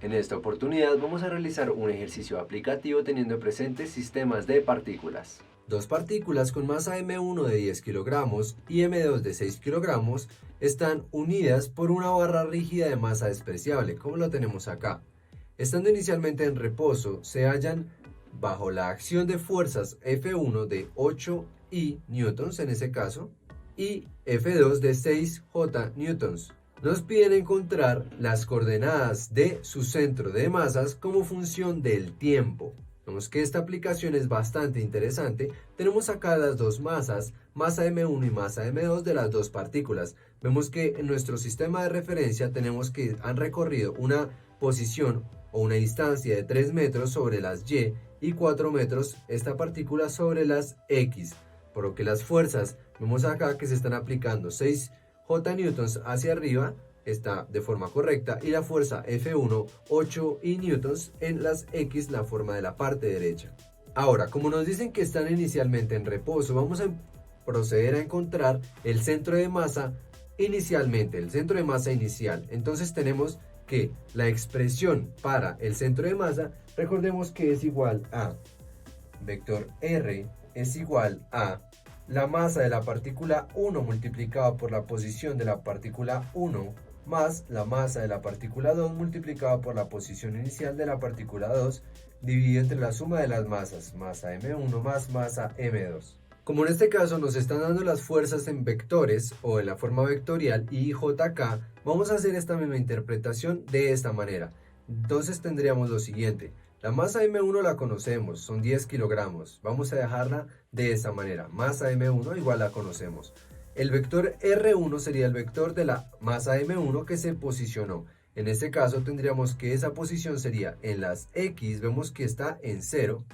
En esta oportunidad vamos a realizar un ejercicio aplicativo teniendo presentes sistemas de partículas. Dos partículas con masa M1 de 10 kilogramos y M2 de 6 kilogramos están unidas por una barra rígida de masa despreciable, como lo tenemos acá. Estando inicialmente en reposo, se hallan bajo la acción de fuerzas F1 de 8I newtons en ese caso y F2 de 6J newtons. Nos piden encontrar las coordenadas de su centro de masas como función del tiempo. Vemos que esta aplicación es bastante interesante. Tenemos acá las dos masas, masa M1 y masa M2 de las dos partículas. Vemos que en nuestro sistema de referencia tenemos que han recorrido una posición o una distancia de 3 metros sobre las Y 4 metros esta partícula sobre las X, por lo que las fuerzas vemos acá que se están aplicando 6J newtons hacia arriba, está de forma correcta, y la fuerza F1 8I newtons en las X, la forma de la parte derecha. Ahora, como nos dicen que están inicialmente en reposo, vamos a proceder a encontrar el centro de masa inicialmente, el centro de masa inicial. Entonces tenemos que la expresión para el centro de masa, recordemos que es igual a vector R es igual a la masa de la partícula 1 multiplicado por la posición de la partícula 1 más la masa de la partícula 2 multiplicado por la posición inicial de la partícula 2 dividido entre la suma de las masas, masa M1 más masa M2. Como en este caso nos están dando las fuerzas en vectores o en la forma vectorial y JK, vamos a hacer esta misma interpretación de esta manera. Entonces tendríamos lo siguiente: la masa M1 la conocemos, son 10 kilogramos, vamos a dejarla de esta manera, masa M1 igual la conocemos. El vector R1 sería el vector de la masa M1 que se posicionó. En este caso tendríamos que esa posición sería en las X, vemos que está en 0.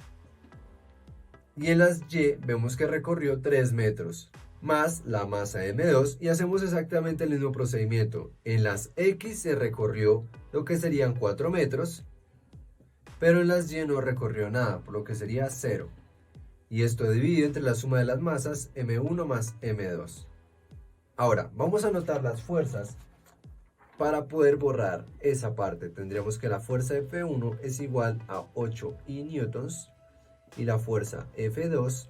Y en las Y vemos que recorrió 3 metros, más la masa M2, y hacemos exactamente el mismo procedimiento. En las X se recorrió lo que serían 4 metros, pero en las Y no recorrió nada, por lo que sería 0. Y esto dividido entre la suma de las masas M1 más M2. Ahora, vamos a anotar las fuerzas para poder borrar esa parte. Tendríamos que la fuerza F1 es igual a 8I newtons y la fuerza F2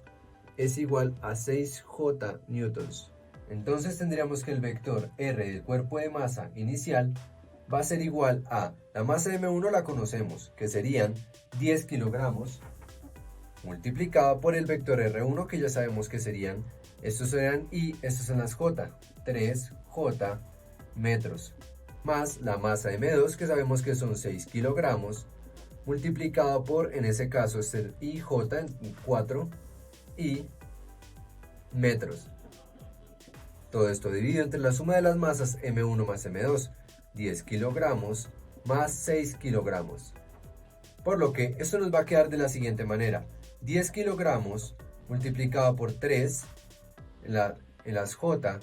es igual a 6J newtons. Entonces tendríamos que el vector R del cuerpo de masa inicial va a ser igual a la masa M1 la conocemos, que serían 10 kilogramos multiplicado por el vector R1 que ya sabemos que serían, estos serán I, estos son las J, 3J metros, más la masa M2 que sabemos que son 6 kilogramos multiplicado por, en ese caso es el IJ en 4 y metros. Todo esto dividido entre la suma de las masas M1 más M2, 10 kilogramos más 6 kilogramos. Por lo que esto nos va a quedar de la siguiente manera: 10 kilogramos multiplicado por 3 en las J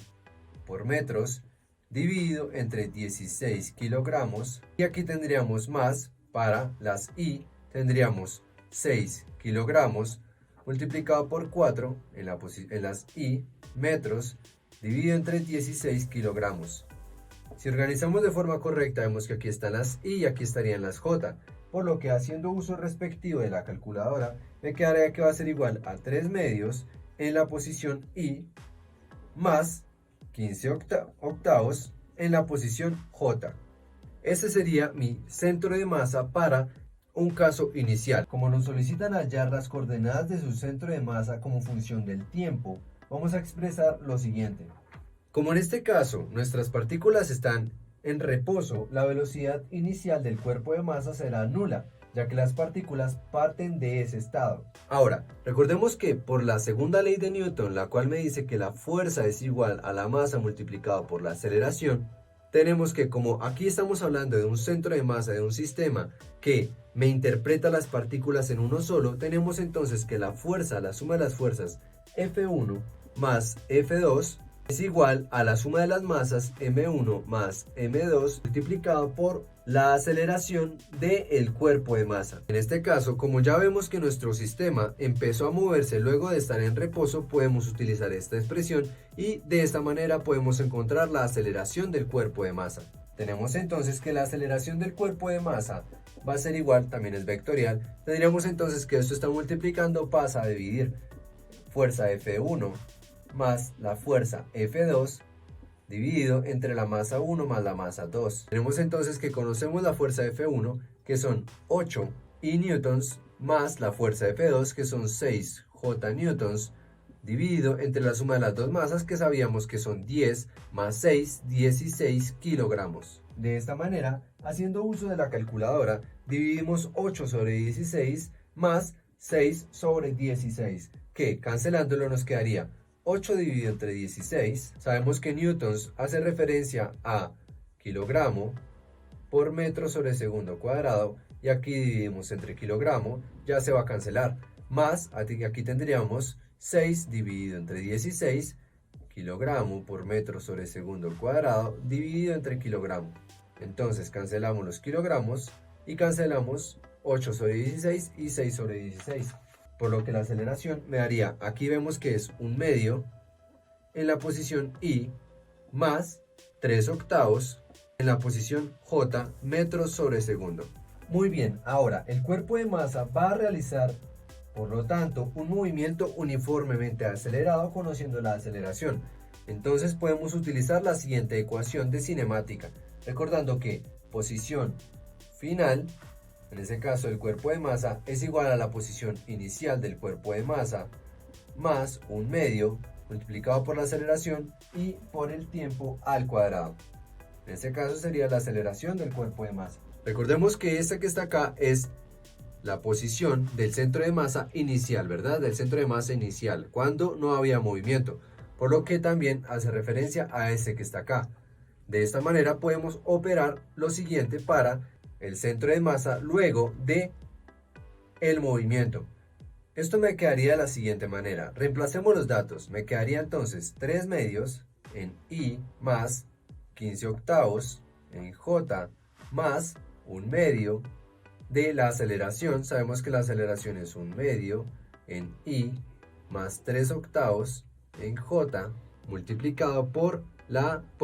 por metros dividido entre 16 kilogramos. Y aquí tendríamos más para las I, tendríamos 6 kilogramos multiplicado por 4 en las I metros dividido entre 16 kilogramos. Si organizamos de forma correcta, vemos que aquí están las I y aquí estarían las J, por lo que haciendo uso respectivo de la calculadora, me quedaría que va a ser igual a 3 medios en la posición I más 15 octavos en la posición J. Ese sería mi centro de masa para un caso inicial. Como nos solicitan hallar las coordenadas de su centro de masa como función del tiempo, vamos a expresar lo siguiente. Como en este caso nuestras partículas están en reposo, la velocidad inicial del cuerpo de masa será nula, ya que las partículas parten de ese estado. Ahora, recordemos que por la segunda ley de Newton, la cual me dice que la fuerza es igual a la masa multiplicado por la aceleración, tenemos que, como aquí estamos hablando de un centro de masa de un sistema que me interpreta las partículas en uno solo, tenemos entonces que la fuerza, la suma de las fuerzas F1 más F2 es igual a la suma de las masas M1 más M2 multiplicado por la aceleración del cuerpo de masa. En este caso, como ya vemos que nuestro sistema empezó a moverse luego de estar en reposo, podemos utilizar esta expresión y de esta manera podemos encontrar la aceleración del cuerpo de masa. Tenemos entonces que la aceleración del cuerpo de masa va a ser igual, también es vectorial. Tendríamos entonces que esto está multiplicando, pasa a dividir fuerza F1 más la fuerza F2 dividido entre la masa 1 más la masa 2. Tenemos entonces que conocemos la fuerza F1, que son 8 I newtons, más la fuerza F2, que son 6 J newtons, dividido entre la suma de las dos masas, que sabíamos que son 10 más 6, 16 kilogramos. De esta manera, haciendo uso de la calculadora, dividimos 8 sobre 16 más 6 sobre 16, que cancelándolo nos quedaría 8 dividido entre 16. Sabemos que newtons hace referencia a kilogramo por metro sobre segundo cuadrado, y aquí dividimos entre kilogramo, ya se va a cancelar, más aquí tendríamos 6 dividido entre 16, kilogramo por metro sobre segundo cuadrado, dividido entre kilogramo. Entonces cancelamos los kilogramos y cancelamos 8 sobre 16 y 6 sobre 16. Por lo que la aceleración me daría, aquí vemos que es un medio en la posición I, más 3 octavos en la posición J, metros sobre segundo. Muy bien, ahora el cuerpo de masa va a realizar, por lo tanto, un movimiento uniformemente acelerado, conociendo la aceleración. Entonces podemos utilizar la siguiente ecuación de cinemática, recordando que posición final, en ese caso el cuerpo de masa, es igual a la posición inicial del cuerpo de masa más un medio multiplicado por la aceleración y por el tiempo al cuadrado. En este caso sería la aceleración del cuerpo de masa. Recordemos que esta que está acá es la posición del centro de masa inicial, ¿verdad? Del centro de masa inicial, cuando no había movimiento, por lo que también hace referencia a este que está acá. De esta manera podemos operar lo siguiente para el centro de masa luego de el movimiento. Esto me quedaría de la siguiente manera. Reemplacemos los datos. Me quedaría entonces 3 medios en I más 15 octavos en J más un medio de la aceleración. Sabemos que la aceleración es un medio en I más 3 octavos en J multiplicado por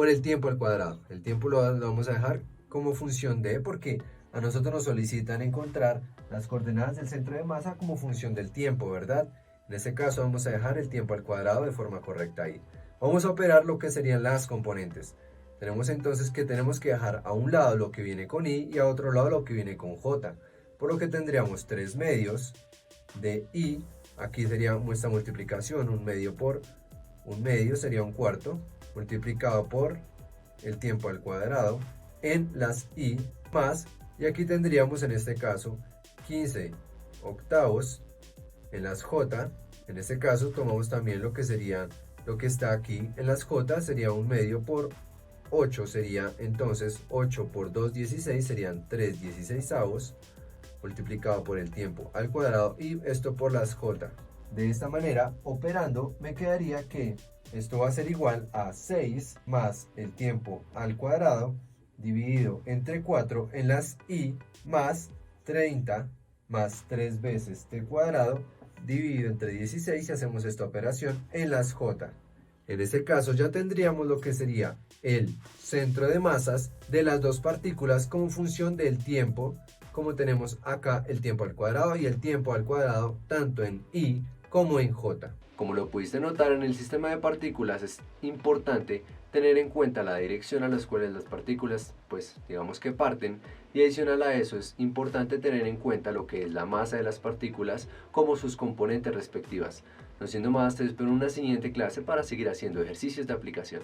el tiempo al cuadrado. El tiempo lo vamos a dejar como función de, porque a nosotros nos solicitan encontrar las coordenadas del centro de masa como función del tiempo, ¿verdad? En este caso vamos a dejar el tiempo al cuadrado de forma correcta ahí. Vamos a operar lo que serían las componentes. Tenemos entonces que tenemos que dejar a un lado lo que viene con I y a otro lado lo que viene con J, por lo que tendríamos 3 medios de I, aquí sería nuestra multiplicación, un medio por un medio sería un cuarto, multiplicado por el tiempo al cuadrado en las I más, y aquí tendríamos en este caso 15 octavos en las J. En este caso tomamos también lo que sería lo que está aquí en las J, sería un medio por 8, sería entonces 8 por 2, 16, serían 3 16avos, multiplicado por el tiempo al cuadrado, y esto por las J. De esta manera, operando, me quedaría que esto va a ser igual a 6 más el tiempo al cuadrado dividido entre 4 en las I más 30 más 3 veces t cuadrado dividido entre 16, y hacemos esta operación en las J. En este caso ya tendríamos lo que sería el centro de masas de las dos partículas como función del tiempo, como tenemos acá el tiempo al cuadrado y el tiempo al cuadrado tanto en I como en J. Como lo pudiste notar, en el sistema de partículas es importante tener en cuenta la dirección a las cuales las partículas, pues digamos que parten, y adicional a eso es importante tener en cuenta lo que es la masa de las partículas como sus componentes respectivas. No siendo más, te espero en una siguiente clase para seguir haciendo ejercicios de aplicación.